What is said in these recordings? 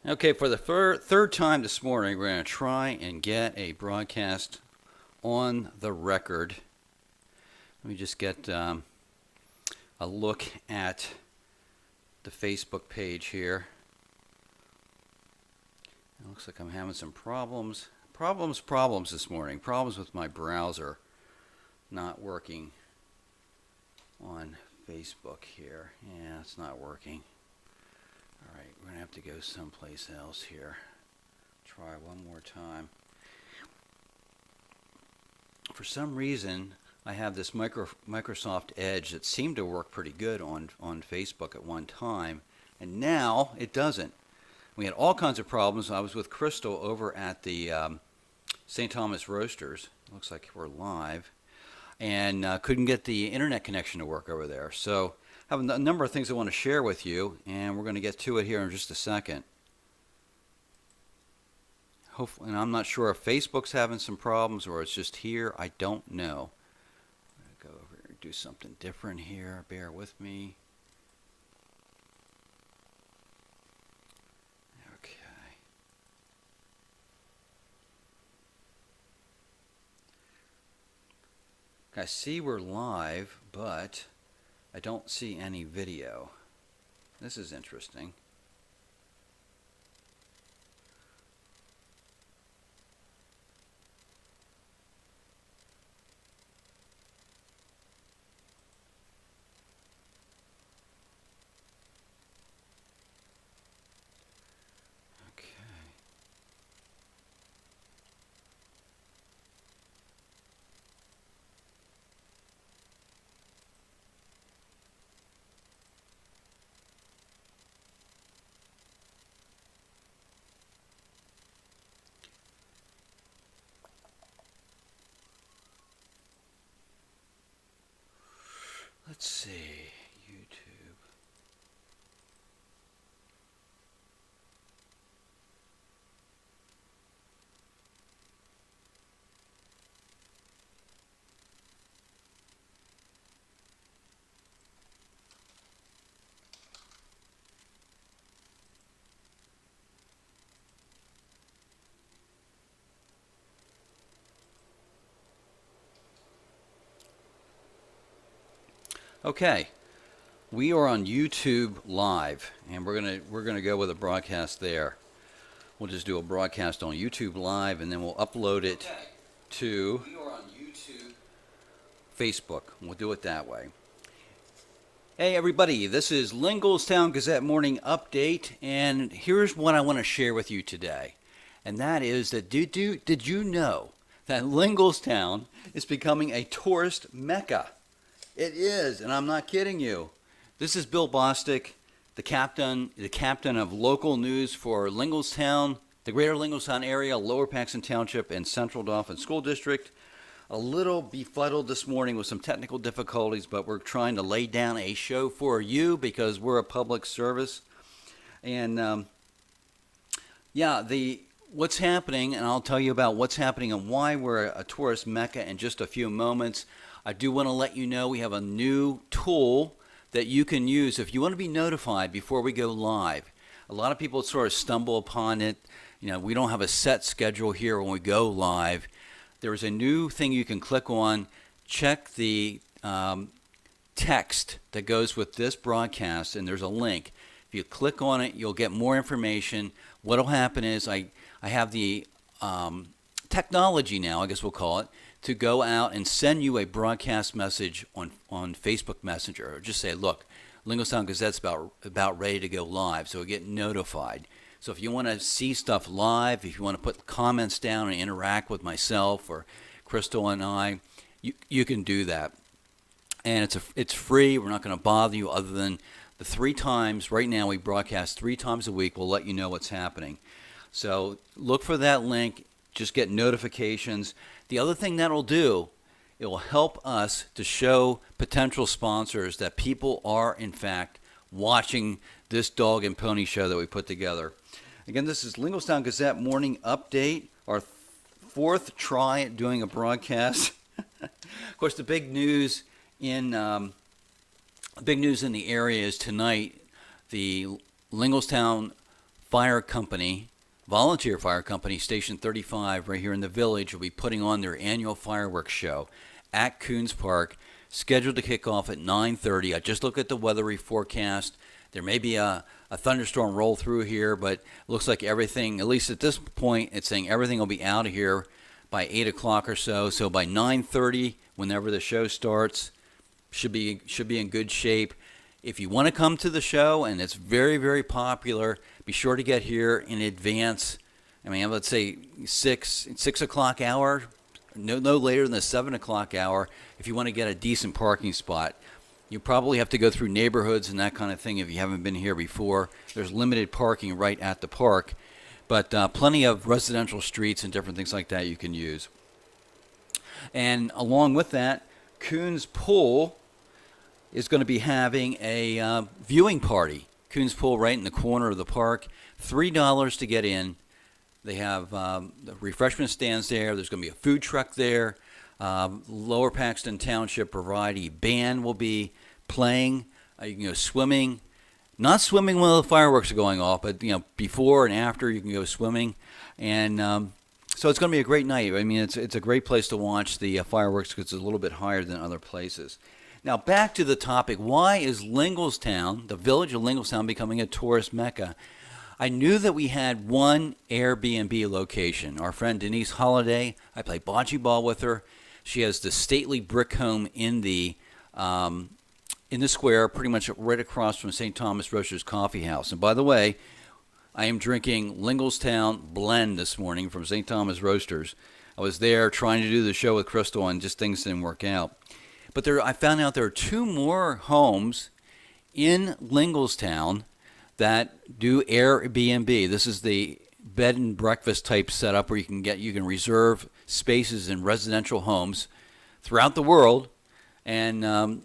Okay, for the third time this morning, we're going to try and get a broadcast on the record. Let me just get a look at the Facebook page here. It looks like I'm having some problems. Problems this morning. Problems with my browser not working on Facebook here. Yeah, it's not working. All right, we're going to have to go someplace else here. Try one more time. For some reason, I have this Microsoft Edge that seemed to work pretty good on Facebook at one time, and now it doesn't. We had all kinds of problems. I was with Crystal over at the St. Thomas Roasters. Looks like we're live. And couldn't get the internet connection to work over there. So I have a number of things I want to share with you, and we're going to get to it here in just a second. Hopefully, and I'm not sure if Facebook's having some problems or it's just here. I don't know. I'm going to go over and do something different here. Bear with me. Okay. I see we're live, but I don't see any video. This is interesting. Let's see, YouTube. Okay, we are on YouTube Live, and we're gonna go with a broadcast there. We'll just do a broadcast on YouTube Live, and then we'll upload it to Facebook. We'll do it that way. Hey everybody, this is Linglestown Gazette Morning Update, and here's what I want to share with you today. And that is that did you know that Linglestown is becoming a tourist mecca? It is, and I'm not kidding you. This is Bill Bostic, the captain of local news for Linglestown, the greater Linglestown area, Lower Paxton Township, and Central Dauphin School District. A little befuddled this morning with some technical difficulties, but we're trying to lay down a show for you because we're a public service. And what's happening, and I'll tell you about what's happening and why we're a tourist mecca in just a few moments. I do want to let you know we have a new tool that you can use if you want to be notified before we go live. A lot of people sort of stumble upon it. You know, we don't have a set schedule here when we go live. There's a new thing you can click on. Check the text that goes with this broadcast, and there's a link. If you click on it, you'll get more information. What will happen is I have the technology now, I guess we'll call it, to go out and send you a broadcast message on Facebook Messenger. Or just say, look, Linglestown Gazette's about ready to go live, so we get notified. So if you want to see stuff live, if you want to put comments down and interact with myself or Crystal and I, you can do that. And it's free. We're not going to bother you other than the 3 times. Right now we broadcast 3 times a week. We'll let you know what's happening. So look for that link. Just get notifications. The other thing that'll do, it will help us to show potential sponsors that people are, in fact, watching this dog and pony show that we put together. Again, this is Linglestown Gazette Morning Update, our 4th try at doing a broadcast. Of course, the big news in the area is tonight, the Linglestown fire company, volunteer fire company, Station 35, right here in the village, will be putting on their annual fireworks show at Coons Park, scheduled to kick off at 9:30. I just looked at the weather forecast. There may be a thunderstorm roll through here, but it looks like everything, at least at this point, it's saying everything will be out of here by 8 o'clock or so. So by 9:30, whenever the show starts, should be in good shape. If you want to come to the show, and it's very, very popular, be sure to get here in advance. I mean, let's say 6 o'clock hour, no later than the 7 o'clock hour, if you want to get a decent parking spot. You probably have to go through neighborhoods and that kind of thing if you haven't been here before. There's limited parking right at the park, but plenty of residential streets and different things like that you can use. And along with that, Coons Pool is going to be having a viewing party. Coons Pool right in the corner of the park. $3 to get in. They have the refreshment stands there. There's going to be a food truck there. Lower Paxton Township Variety Band will be playing. You can go swimming. Not swimming while the fireworks are going off, but before and after you can go swimming. And so it's going to be a great night. I mean, it's a great place to watch the fireworks because it's a little bit higher than other places. Now back to the topic. Why is Linglestown, the village of Linglestown, becoming a tourist mecca? I knew that we had one Airbnb location. Our friend Denise Holliday, I play bocce ball with her. She has the stately brick home in the square, pretty much right across from St. Thomas Roasters Coffee House. And by the way, I am drinking Linglestown Blend this morning from St. Thomas Roasters. I was there trying to do the show with Crystal, and just things didn't work out. But I found out there are 2 more homes in Linglestown that do Airbnb. This is the bed and breakfast type setup where you can reserve spaces in residential homes throughout the world and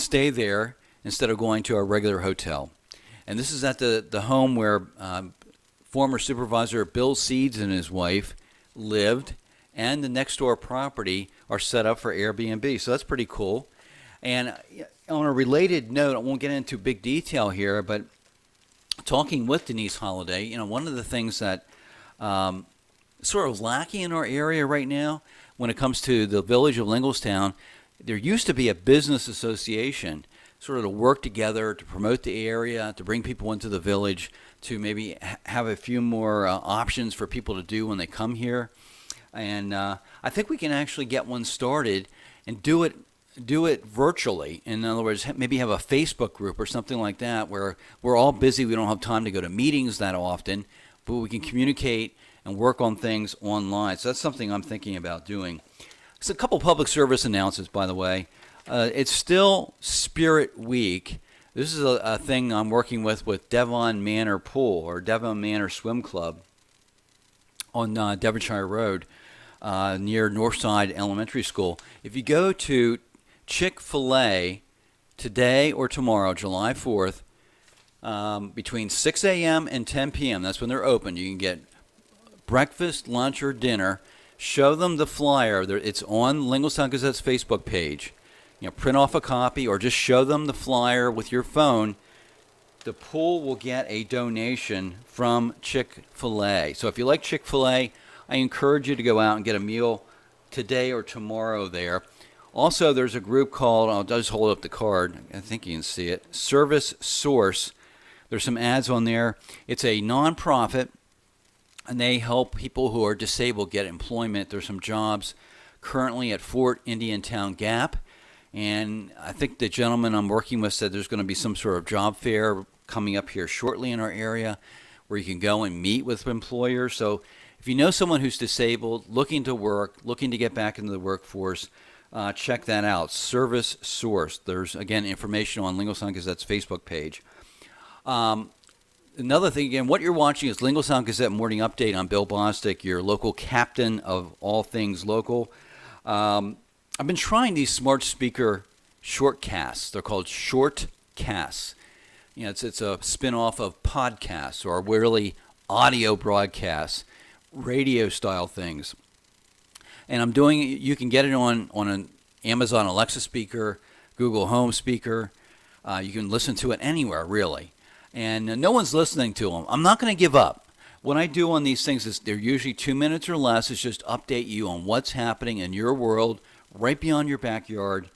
stay there instead of going to a regular hotel. And this is at the home where former supervisor Bill Seeds and his wife lived, and the next door property are set up for Airbnb. So that's pretty cool. And on a related note, I won't get into big detail here, but talking with Denise Holliday, one of the things that sort of lacking in our area right now when it comes to the village of Linglestown, there used to be a business association sort of to work together to promote the area, to bring people into the village, to maybe have a few more options for people to do when they come here. And I think we can actually get one started and do it virtually. In other words, maybe have a Facebook group or something like that where we're all busy. We don't have time to go to meetings that often, but we can communicate and work on things online. So that's something I'm thinking about doing. It's a couple public service announcements, by the way. It's still Spirit Week. This is a thing I'm working with Devon Manor Pool or Devon Manor Swim Club on Devonshire Road near Northside Elementary School. If you go to Chick-fil-A today or tomorrow, July 4th, between 6 a.m. and 10 p.m., that's when they're open, you can get breakfast, lunch, or dinner. Show them the flyer. It's on Linglestown Gazette's Facebook page. Print off a copy or just show them the flyer with your phone. The pool will get a donation from Chick-fil-A. So if you like Chick-fil-A, I encourage you to go out and get a meal today or tomorrow there. Also, there's a group called, I'll just hold up the card, I think you can see it, Service Source. There's some ads on there. It's a nonprofit, and they help people who are disabled get employment. There's some jobs currently at Fort Indian Town Gap, and I think the gentleman I'm working with said there's going to be some sort of job fair coming up here shortly in our area where you can go and meet with employers. So if you know someone who's disabled, looking to work, looking to get back into the workforce, check that out. Service Source. There's, again, information on Linglestown Gazette's Facebook page. Another thing, again, what you're watching is Linglestown Gazette Morning Update. I'm Bill Bostic, your local captain of all things local. I've been trying these smart speaker shortcasts. They're called shortcasts. It's a spin-off of podcasts or really audio broadcasts, radio-style things. And I'm doing it, you can get it on an Amazon Alexa speaker, Google Home speaker. You can listen to it anywhere, really. and no one's listening to them. I'm not going to give up. What I do on these things is they're usually 2 minutes or less. It's just update you on what's happening in your world, right beyond your backyard,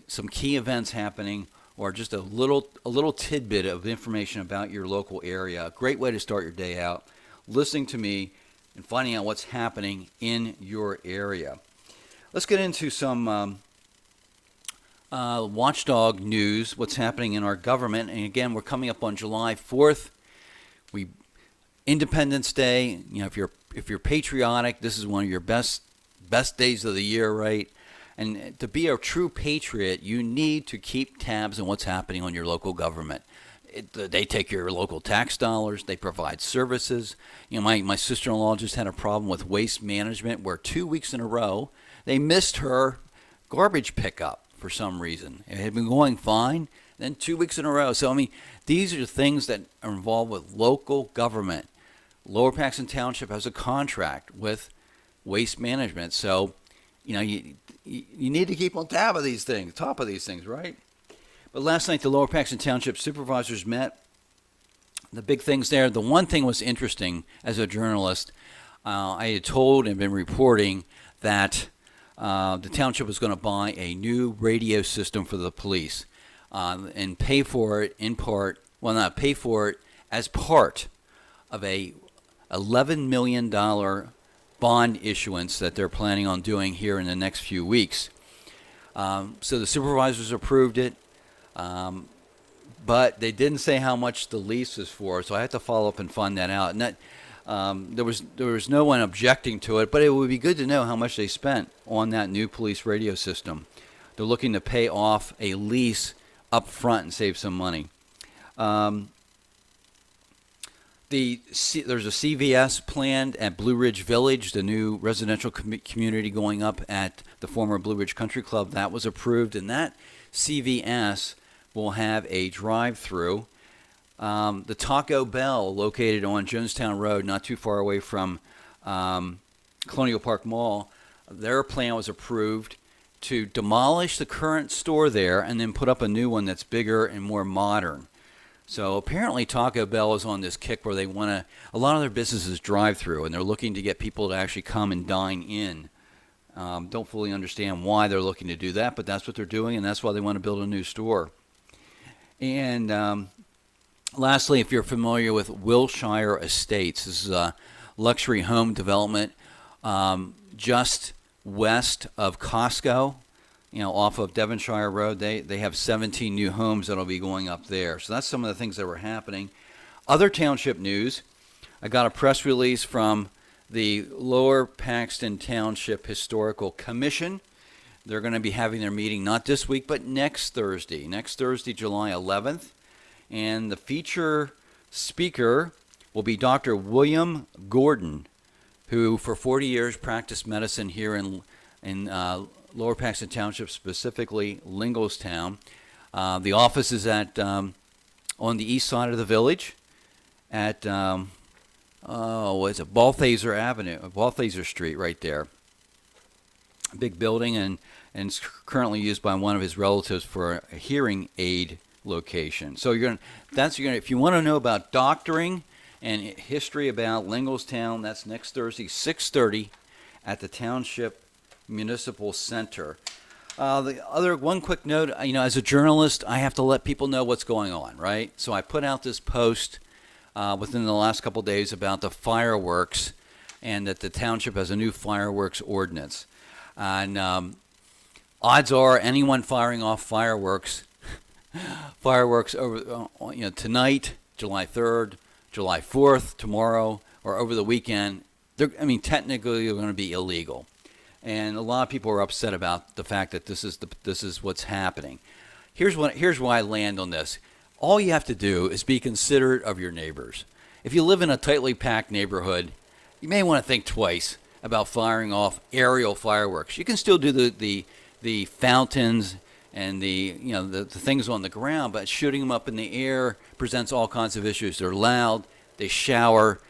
some key events happening, or just a little tidbit of information about your local area. A great way to start your day out, listening to me and finding out what's happening in your area. Let's get into some watchdog news, what's happening in our government. And again, we're coming up on July 4th. Independence Day, if you're patriotic, this is one of your best days of the year, right? And to be a true patriot, you need to keep tabs on what's happening on your local government. They take your local tax dollars. They provide services. My sister-in-law just had a problem with waste management where 2 weeks in a row they missed her garbage pickup for some reason. It had been going fine, then 2 weeks in a row. So, these are things that are involved with local government. Lower Paxton Township has a contract with waste management. So, you need to keep on top of these things, right? But last night, the Lower Paxton Township supervisors met. The big things there, the one thing was interesting as a journalist. I had told and been reporting that the township was going to buy a new radio system for the police and pay for it not pay for it as part of a $11 million bond issuance that they're planning on doing here in the next few weeks. So the supervisors approved it, but they didn't say how much the lease is for, so I had to follow up and find that out. And that there was no one objecting to it, but it would be good to know how much they spent on that new police radio system. They're looking to pay off a lease up front and save some money. There's a CVS planned at Blue Ridge Village, the new residential community going up at the former Blue Ridge Country Club. That was approved, and that CVS will have a drive-through. The Taco Bell, located on Jonestown Road, not too far away from Colonial Park Mall, their plan was approved to demolish the current store there and then put up a new one that's bigger and more modern. So apparently Taco Bell is on this kick where they want to, a lot of their businesses drive-through, and they're looking to get people to actually come and dine in. Don't fully understand why they're looking to do that, but that's what they're doing, and that's why they want to build a new store. And lastly, if you're familiar with Wilshire Estates, this is a luxury home development just west of Costco. Off of Devonshire Road, they have 17 new homes that will be going up there. So that's some of the things that were happening. Other township news, I got a press release from the Lower Paxton Township Historical Commission. They're going to be having their meeting not this week, but next Thursday, July 11th. And the feature speaker will be Dr. William Gordon, who for 40 years practiced medicine here in Lower Paxton Township, specifically Linglestown. The office is at on the east side of the village at Balthaser Street right there. Big building, and it's currently used by one of his relatives for a hearing aid location. So if you want to know about doctoring and history about Linglestown, that's next Thursday, 6:30 at the Township Municipal Center. The other one quick note, as a journalist, I have to let people know what's going on, right? So I put out this post within the last couple of days about the fireworks, and that the township has a new fireworks ordinance. And odds are anyone firing off fireworks over tonight, July 3rd, July 4th, tomorrow, or over the weekend, technically they're going to be illegal. And a lot of people are upset about the fact that this is what's happening. Here's why I land on this. All you have to do is be considerate of your neighbors. If you live in a tightly packed neighborhood, you may want to think twice about firing off aerial fireworks. You can still do the fountains and the things on the ground, but shooting them up in the air presents all kinds of issues. They're loud, they shower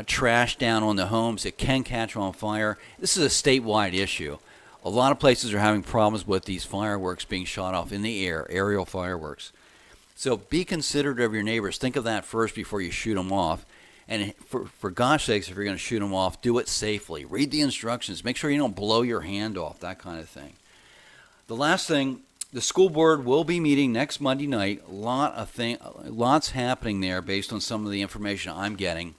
trash down on the homes. It can catch on fire. This is a statewide issue. A lot of places are having problems with these fireworks being shot off in the air, aerial fireworks. So be considerate of your neighbors. Think of that first before you shoot them off. And for gosh sakes, if you're going to shoot them off, do it safely. Read the instructions. Make sure you don't blow your hand off, that kind of thing. The last thing, the school board will be meeting next Monday night. Lots happening there based on some of the information I'm getting.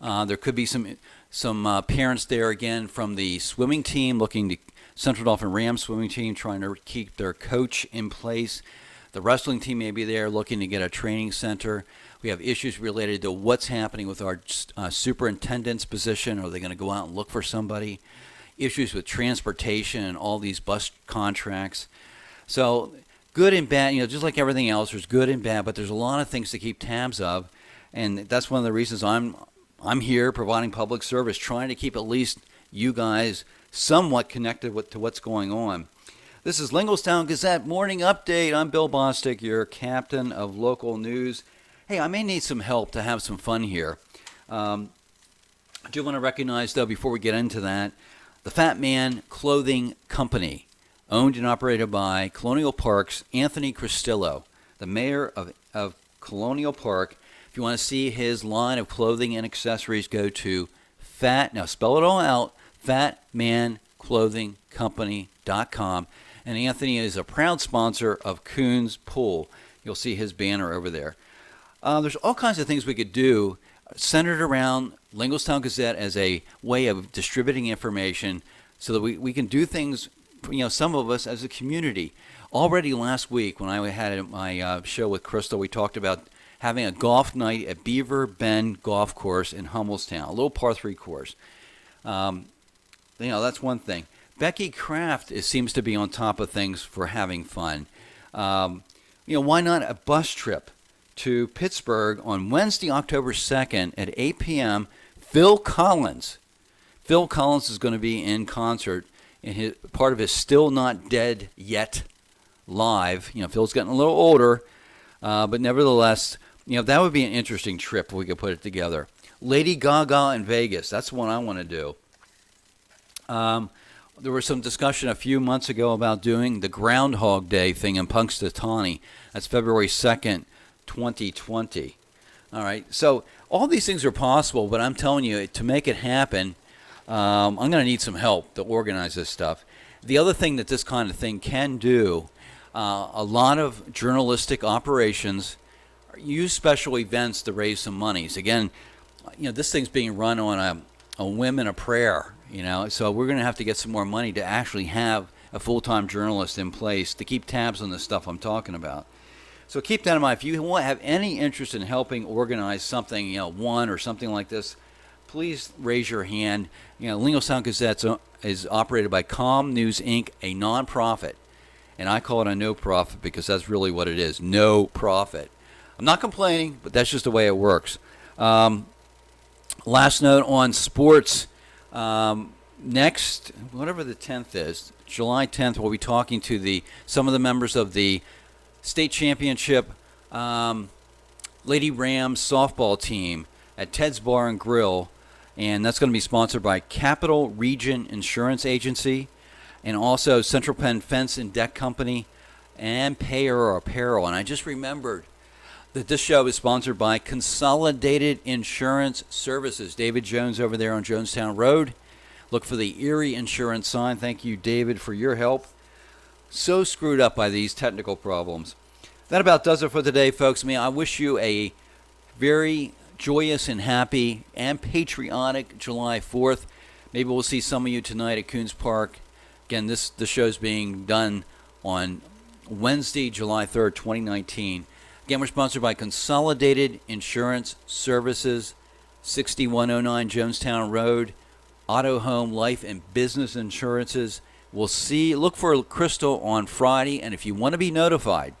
There could be some parents there again from the swimming team looking to Central Dauphin Rams swimming team trying to keep their coach in place. The wrestling team may be there looking to get a training center. We have issues related to what's happening with our superintendent's position. Are they going to go out and look for somebody? Issues with transportation and all these bus contracts. So good and bad, just like everything else, there's good and bad, but there's a lot of things to keep tabs of. And that's one of the reasons I'm here providing public service, trying to keep at least you guys somewhat connected to what's going on. This is Linglestown Gazette Morning Update. I'm Bill Bostic, your captain of local news. Hey, I may need some help to have some fun here. I do want to recognize, though, before we get into that, the Fat Man Clothing Company, owned and operated by Colonial Park's Anthony Cristillo, the mayor of Colonial Park. If you want to see his line of clothing and accessories, go to now spell it all out, fatmanclothingcompany.com. And Anthony is a proud sponsor of Coons Pool. You'll see his banner over there. There's all kinds of things we could do centered around Linglestown Gazette as a way of distributing information so that we can do things, some of us as a community. Already last week when I had my show with Crystal, we talked about having a golf night at Beaver Bend Golf Course in Hummelstown, a little par 3 course. That's one thing. Becky Kraft seems to be on top of things for having fun. Why not a bus trip to Pittsburgh on Wednesday, October 2nd at 8 p.m. Phil Collins is going to be in concert in part of his Still Not Dead Yet live. Phil's getting a little older, but nevertheless, that would be an interesting trip if we could put it together. Lady Gaga in Vegas, that's the one I want to do. There was some discussion a few months ago about doing the Groundhog Day thing in Punxsutawney. That's February 2nd, 2020. All right, so all these things are possible, but I'm telling you, to make it happen, I'm going to need some help to organize this stuff. The other thing that this kind of thing can do, a lot of journalistic operations use special events to raise some monies. Again, this thing's being run on a whim and a prayer. So we're going to have to get some more money to actually have a full-time journalist in place to keep tabs on the stuff I'm talking about. So keep that in mind. If you have any interest in helping organize something, one or something like this, please raise your hand. Linglestown Gazette is operated by Com News, Inc., a nonprofit. And I call it a no profit because that's really what it is, no profit. I'm not complaining, but that's just the way it works. Last note on sports. Next, whatever the 10th is, July 10th, we'll be talking to some of the members of the state championship Lady Rams softball team at Ted's Bar and Grill, and that's going to be sponsored by Capital Region Insurance Agency and also Central Penn Fence and Deck Company and Payer Apparel. And I just remembered that this show is sponsored by Consolidated Insurance Services. David Jones over there on Jonestown Road. Look for the Erie Insurance sign. Thank you, David, for your help. So screwed up by these technical problems. That about does it for today, folks. I wish you a very joyous and happy and patriotic July 4th. Maybe we'll see some of you tonight at Coons Park. Again, the show's being done on Wednesday, July 3rd, 2019. Again, we're sponsored by Consolidated Insurance Services, 6109 Jonestown Road, Auto, Home, Life, and Business Insurances. Look for Crystal on Friday, and if you want to be notified,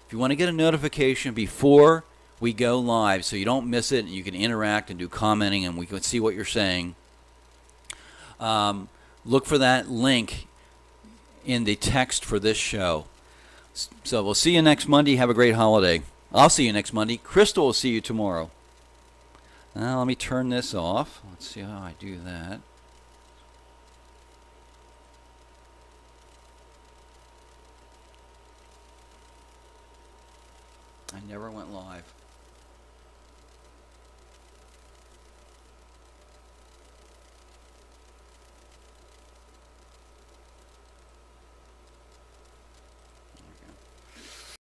if you want to get a notification before we go live so you don't miss it and you can interact and do commenting and we can see what you're saying, look for that link in the text for this show. So we'll see you next Monday. Have a great holiday. I'll see you next Monday. Crystal will see you tomorrow. Now let me turn this off. Let's see how I do that. I never went live.